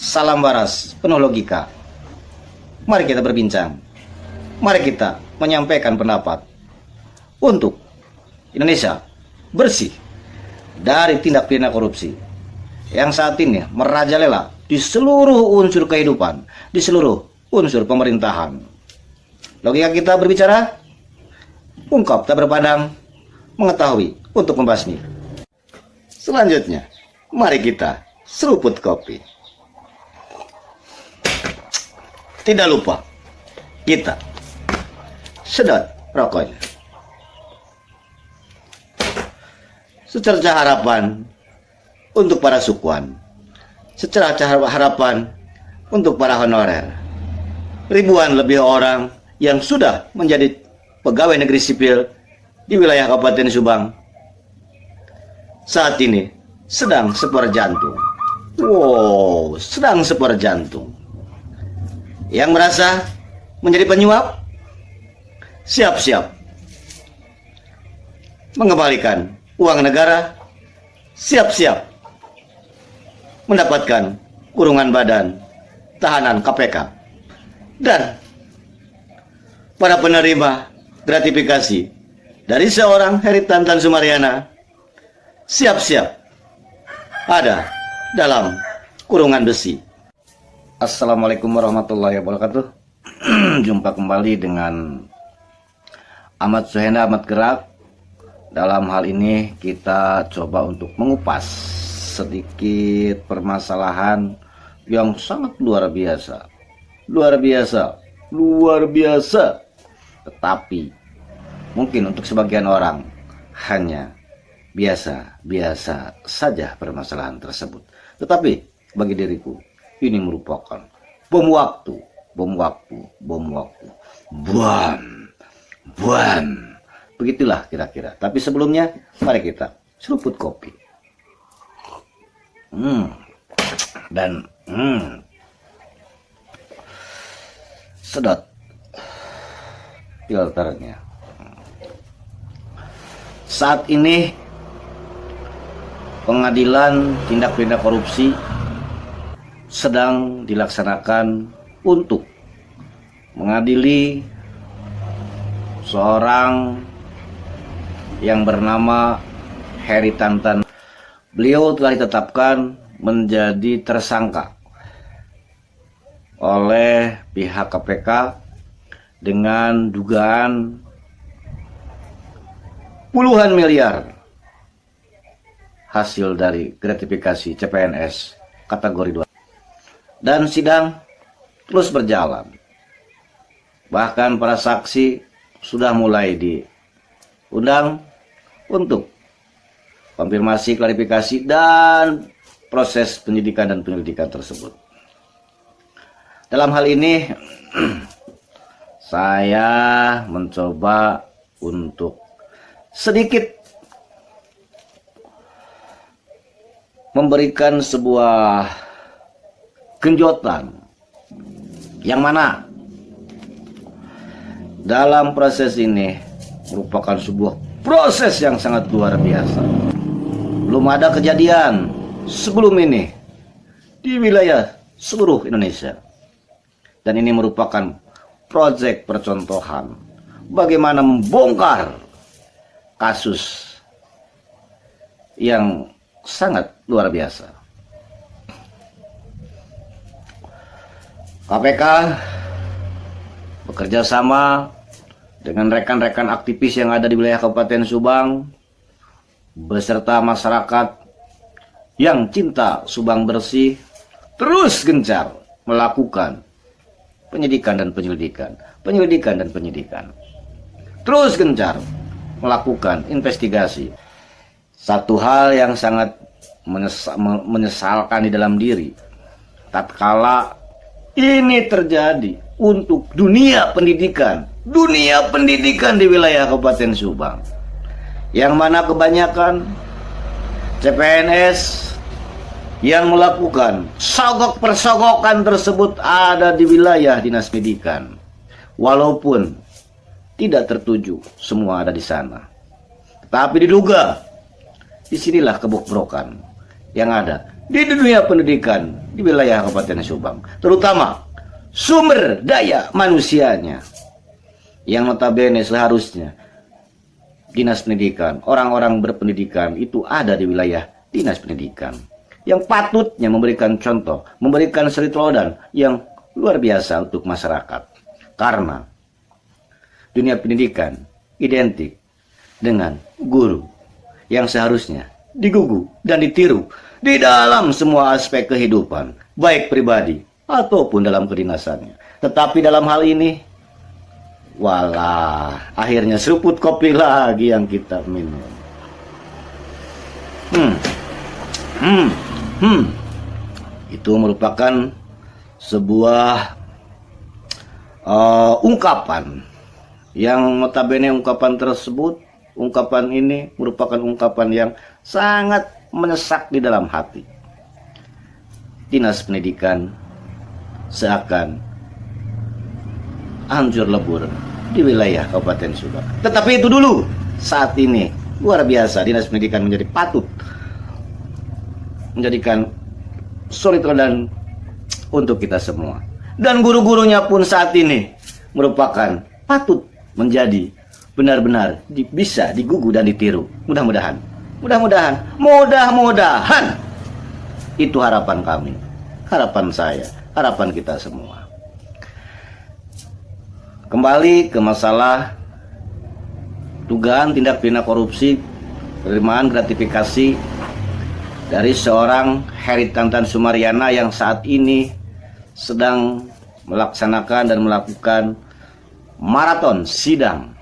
Salam waras, penuh logika. Mari kita berbincang. Mari kita menyampaikan pendapat untuk Indonesia bersih dari tindak pidana korupsi yang saat ini merajalela di seluruh unsur kehidupan, di seluruh unsur pemerintahan. Logika kita berbicara, ungkap tak berpadang, mengetahui untuk membasmi. Selanjutnya, mari kita seruput kopi. Tidak lupa, kita sedot rokoknya. Secercah harapan untuk para sukuan, secercah harapan untuk para honorer. Ribuan lebih orang yang sudah menjadi pegawai negeri sipil di wilayah Kabupaten Subang saat ini sedang separ jantung. Wow, sedang separ jantung. Yang merasa menjadi penyuap, siap-siap mengembalikan uang negara, siap-siap mendapatkan kurungan badan tahanan KPK. Dan para penerima gratifikasi dari seorang Heri Tantan Sumariana siap-siap ada dalam kurungan besi. Assalamualaikum warahmatullahi wabarakatuh. Jumpa kembali dengan Ahmad Suhenda, Ahmad Gerak. Dalam hal ini kita coba untuk mengupas sedikit permasalahan yang sangat luar biasa. Luar biasa, luar biasa. Tetapi mungkin untuk sebagian orang hanya biasa-biasa saja permasalahan tersebut. Tetapi bagi diriku ini merupakan bom waktu. Buam. Begitulah kira-kira. Tapi sebelumnya, mari kita seruput kopi. Sedot filternya. Saat ini pengadilan tindak pidana korupsi sedang dilaksanakan untuk mengadili seorang yang bernama Heri Tantan. Beliau telah ditetapkan menjadi tersangka oleh pihak KPK dengan dugaan puluhan miliar hasil dari gratifikasi CPNS kategori 2. Dan sidang terus berjalan. Bahkan para saksi sudah mulai diundang untuk konfirmasi, klarifikasi, dan proses penyidikan dan penyelidikan tersebut. Dalam hal ini, saya mencoba untuk sedikit memberikan sebuah genjotan yang mana dalam proses ini merupakan sebuah proses yang sangat luar biasa. Belum ada kejadian sebelum ini di wilayah seluruh Indonesia. Dan ini merupakan proyek percontohan bagaimana membongkar kasus yang sangat luar biasa. KPK bekerja sama dengan rekan-rekan aktivis yang ada di wilayah Kabupaten Subang beserta masyarakat yang cinta Subang bersih terus gencar melakukan penyidikan dan penyelidikan, terus gencar melakukan investigasi. Satu hal yang sangat menyesalkan di dalam diri tatkala ini terjadi untuk dunia pendidikan di wilayah Kabupaten Subang, yang mana kebanyakan CPNS yang melakukan sogok-persogokan tersebut ada di wilayah Dinas Pendidikan, walaupun tidak tertuju semua ada di sana, tapi diduga disinilah kebobrokan yang ada di dunia pendidikan di wilayah Kabupaten Subang, terutama sumber daya manusianya yang notabene seharusnya Dinas Pendidikan, orang-orang berpendidikan itu ada di wilayah Dinas Pendidikan yang patutnya memberikan contoh, memberikan suri teladan yang luar biasa untuk masyarakat. Karena dunia pendidikan identik dengan guru yang seharusnya digugu dan ditiru di dalam semua aspek kehidupan, baik pribadi ataupun dalam kedinasannya. Tetapi dalam hal ini, walah, akhirnya seruput kopi lagi yang kita minum. Itu merupakan sebuah ungkapan yang notabene ungkapan ini merupakan ungkapan yang sangat menesak di dalam hati. Dinas Pendidikan seakan hancur lebur di wilayah Kabupaten Subang. Tetapi itu dulu, saat ini luar biasa Dinas Pendidikan menjadi patut menjadikan suri teladan untuk kita semua. Dan guru-gurunya pun saat ini merupakan patut menjadi benar-benar bisa digugu dan ditiru. Mudah-mudahan itu harapan kami, harapan saya, harapan kita semua. Kembali ke masalah dugaan tindak pidana korupsi, penerimaan gratifikasi dari seorang Heri Tantan Sumariana yang saat ini sedang melaksanakan dan melakukan maraton sidang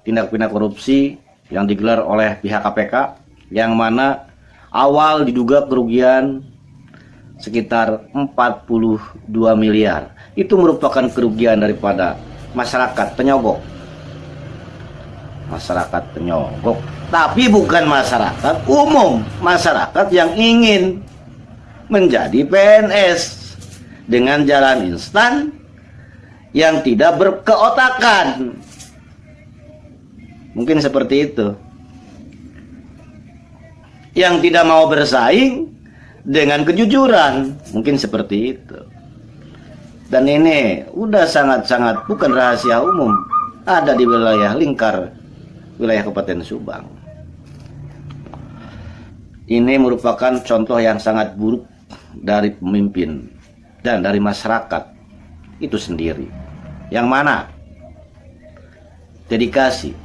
tindak pidana korupsi yang digelar oleh pihak KPK, yang mana awal diduga kerugian sekitar 42 miliar. Itu merupakan kerugian daripada masyarakat penyogok. Masyarakat penyogok, tapi bukan masyarakat umum, masyarakat yang ingin menjadi PNS dengan jalan instan yang tidak berkeotakan. Mungkin seperti itu. Yang tidak mau bersaing dengan kejujuran, mungkin seperti itu. Dan ini udah sangat-sangat bukan rahasia umum, ada di wilayah lingkar wilayah Kabupaten Subang. Ini merupakan contoh yang sangat buruk dari pemimpin dan dari masyarakat itu sendiri, yang mana dedikasi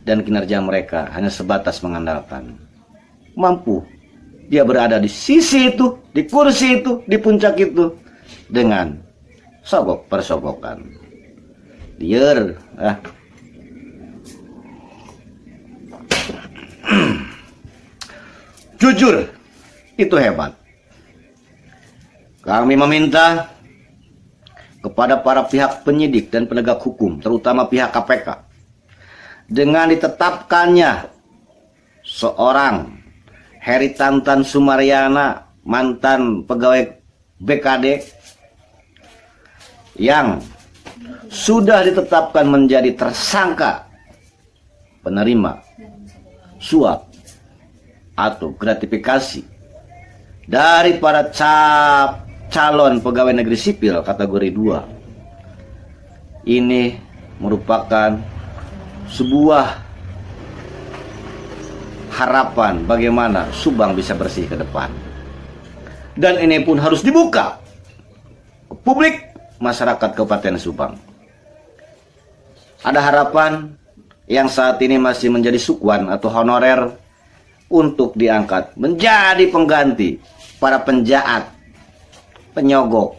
dan kinerja mereka hanya sebatas mengandalkan mampu dia berada di sisi itu, di kursi itu, di puncak itu dengan sogok persogokan. Liar, jujur itu hebat. Kami meminta kepada para pihak penyidik dan penegak hukum, terutama pihak KPK, dengan ditetapkannya seorang Heri Tantan Sumariana, mantan pegawai BKD, yang sudah ditetapkan menjadi tersangka penerima suap atau gratifikasi dari para calon pegawai negeri sipil kategori 2. Ini merupakan sebuah harapan bagaimana Subang bisa bersih ke depan. Dan ini pun harus dibuka ke publik masyarakat Kabupaten Subang. Ada harapan yang saat ini masih menjadi sukwan atau honorer untuk diangkat menjadi pengganti para penjahat, penyogok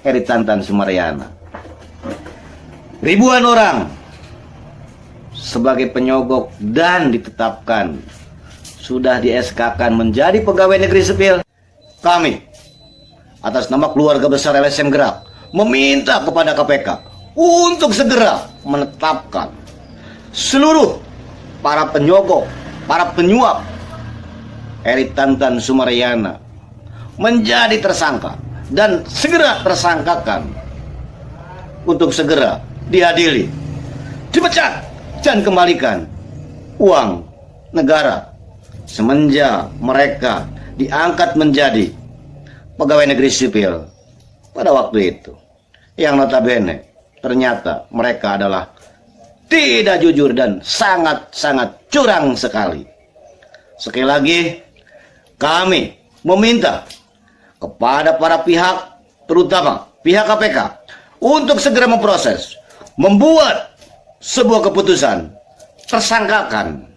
Heri Tantan Sumariana. Ribuan orang sebagai penyogok dan ditetapkan sudah di SK-kan menjadi pegawai negeri sipil. Kami atas nama keluarga besar LSM Gerak meminta kepada KPK untuk segera menetapkan seluruh para penyogok, para penyuap Heri Tantan Sumariana menjadi tersangka dan segera tersangkakan untuk segera diadili, dipecat dan kembalikan uang negara semenjak mereka diangkat menjadi pegawai negeri sipil pada waktu itu, yang notabene ternyata mereka adalah tidak jujur dan sangat-sangat curang sekali. Sekali lagi, kami meminta kepada para pihak, terutama pihak KPK, untuk segera memproses, membuat sebuah keputusan, tersangkakan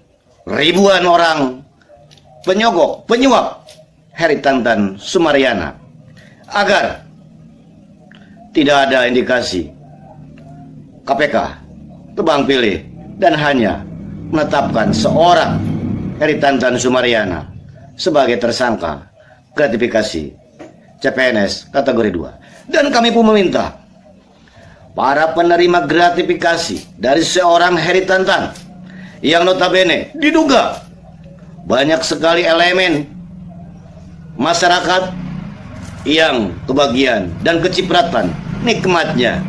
ribuan orang penyogok, penyuap Heri Tantan Sumariana, agar tidak ada indikasi KPK tebang pilih dan hanya menetapkan seorang Heri Tantan Sumariana sebagai tersangka gratifikasi CPNS kategori 2. Dan kami pun meminta para penerima gratifikasi dari seorang Heri Tantan yang notabene diduga banyak sekali elemen masyarakat yang kebagian dan kecipratan nikmatnya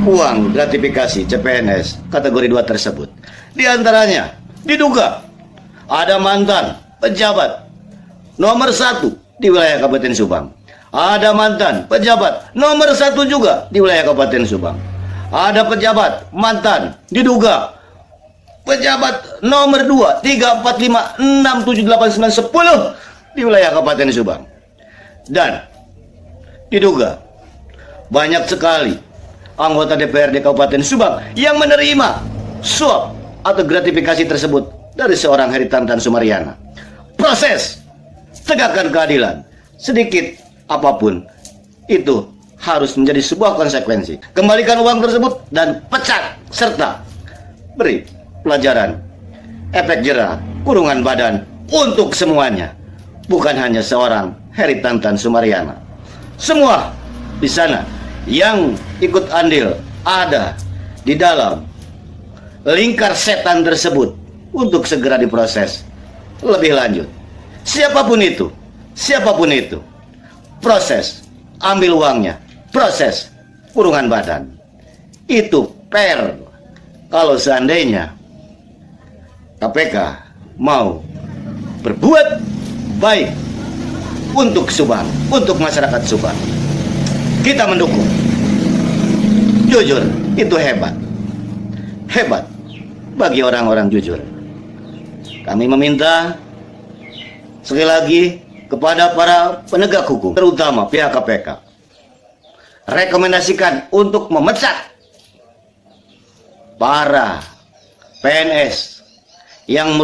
uang gratifikasi CPNS kategori 2 tersebut. Di antaranya diduga ada mantan pejabat nomor 1 di wilayah Kabupaten Subang. Ada mantan pejabat nomor 1 juga di wilayah Kabupaten Subang. Ada pejabat mantan diduga pejabat nomor 2, 3, 4, 5, 6, 7, 8, 9, 10 di wilayah Kabupaten Subang. Dan diduga banyak sekali anggota DPRD Kabupaten Subang yang menerima suap atau gratifikasi tersebut dari seorang Heri Tantan Sumariana. Proses tegakkan keadilan, sedikit apapun itu harus menjadi sebuah konsekuensi. Kembalikan uang tersebut dan pecat, serta beri pelajaran, efek jera, kurungan badan untuk semuanya, bukan hanya seorang Heri Tantan Sumariana. Semua di sana yang ikut andil ada di dalam lingkar setan tersebut untuk segera diproses lebih lanjut. Siapapun itu, proses ambil uangnya, proses kurungan badan, itu fair. Kalau seandainya KPK mau berbuat baik untuk Subang, untuk masyarakat Subang, kita mendukung. Jujur, itu hebat. Hebat bagi orang-orang jujur. Kami meminta sekali lagi kepada para penegak hukum, terutama pihak KPK, rekomendasikan untuk memecat para PNS yang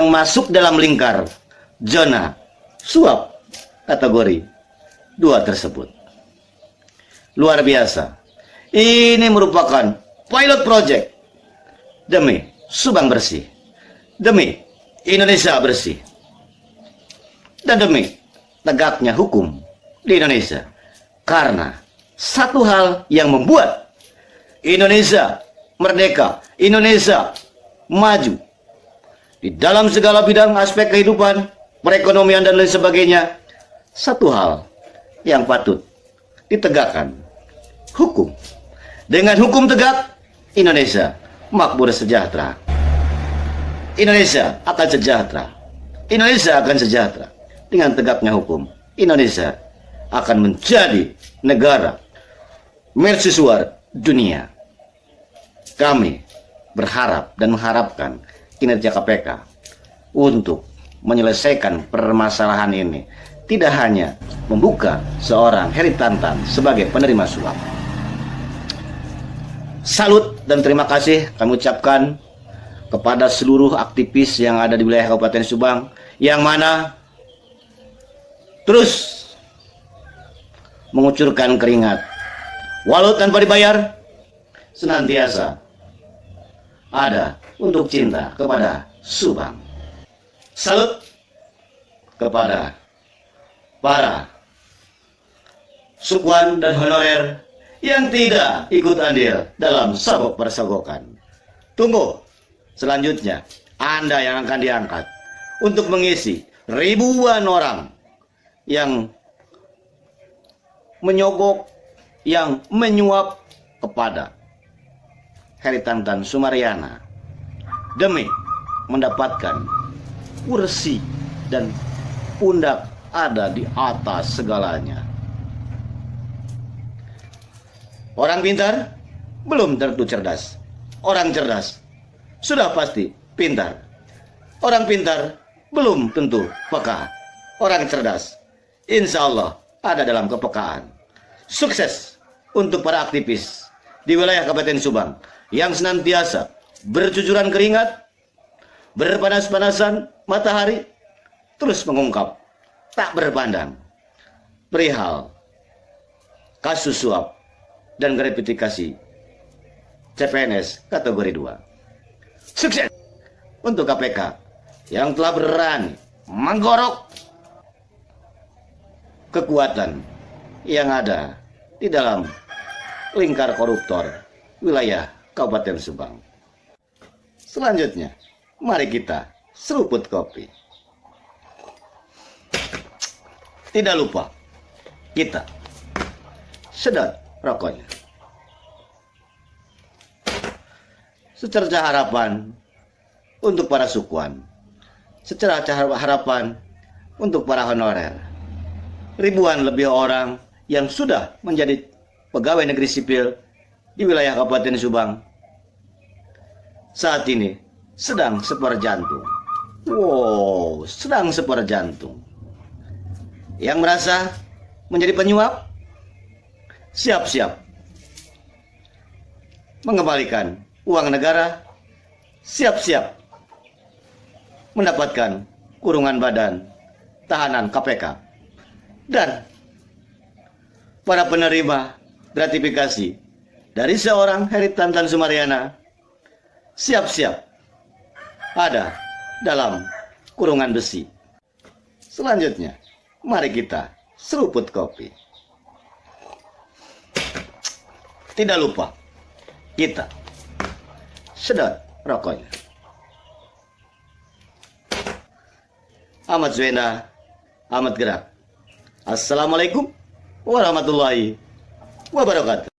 masuk dalam lingkar zona suap kategori 2 tersebut. Luar biasa. Ini merupakan pilot project demi Subang bersih, demi Indonesia bersih, dan demi tegaknya hukum di Indonesia. Karena satu hal yang membuat Indonesia merdeka, Indonesia maju di dalam segala bidang aspek kehidupan, perekonomian dan lain sebagainya, satu hal yang patut ditegakkan, hukum. Dengan hukum tegak, Indonesia makmur sejahtera. Indonesia akan sejahtera. Indonesia akan sejahtera. Dengan tegaknya hukum, Indonesia akan menjadi negara mercusuar dunia. Kami berharap dan mengharapkan kinerja KPK untuk menyelesaikan permasalahan ini, tidak hanya membuka seorang Heri Tantan sebagai penerima suap. Salut dan terima kasih kami ucapkan kepada seluruh aktivis yang ada di wilayah Kabupaten Subang, yang mana terus mengucurkan keringat walau tanpa dibayar, senantiasa ada untuk cinta kepada Subang. Salut kepada para sukuan dan honorer yang tidak ikut andil dalam sabok persogokan. Tunggu selanjutnya Anda yang akan diangkat untuk mengisi ribuan orang yang menyogok, yang menyuap kepada Heri Tantan Sumariana demi mendapatkan kursi dan pundak ada di atas segalanya. Orang pintar belum tentu cerdas. Orang cerdas sudah pasti pintar. Orang pintar belum tentu peka. Orang cerdas insya Allah ada dalam kepekaan. Sukses untuk para aktivis di wilayah Kabupaten Subang yang senantiasa bercucuran keringat, berpanas-panasan matahari, terus mengungkap tak berpandang perihal kasus suap dan gratifikasi CPNS kategori 2. Sukses untuk KPK yang telah berani menggorok kekuatan yang ada di dalam lingkar koruptor wilayah Kabupaten Subang. Selanjutnya, mari kita seruput kopi. Tidak lupa, kita sedot rokoknya. Secercah harapan untuk para sukuan, secercah harapan untuk para honorer. Ribuan lebih orang yang sudah menjadi pegawai negeri sipil di wilayah Kabupaten Subang saat ini sedang separ jantung. Wow, sedang separ jantung. Yang merasa menjadi penyuap, siap-siap mengembalikan uang negara, siap-siap mendapatkan kurungan badan tahanan KPK. Dan para penerima gratifikasi dari seorang Heri Tantan Sumariana siap-siap ada dalam kurungan besi. Selanjutnya, mari kita seruput kopi. Tidak lupa, kita sedot rokoknya. Amat Zuena, amat gerak. Assalamualaikum warahmatullahi wabarakatuh.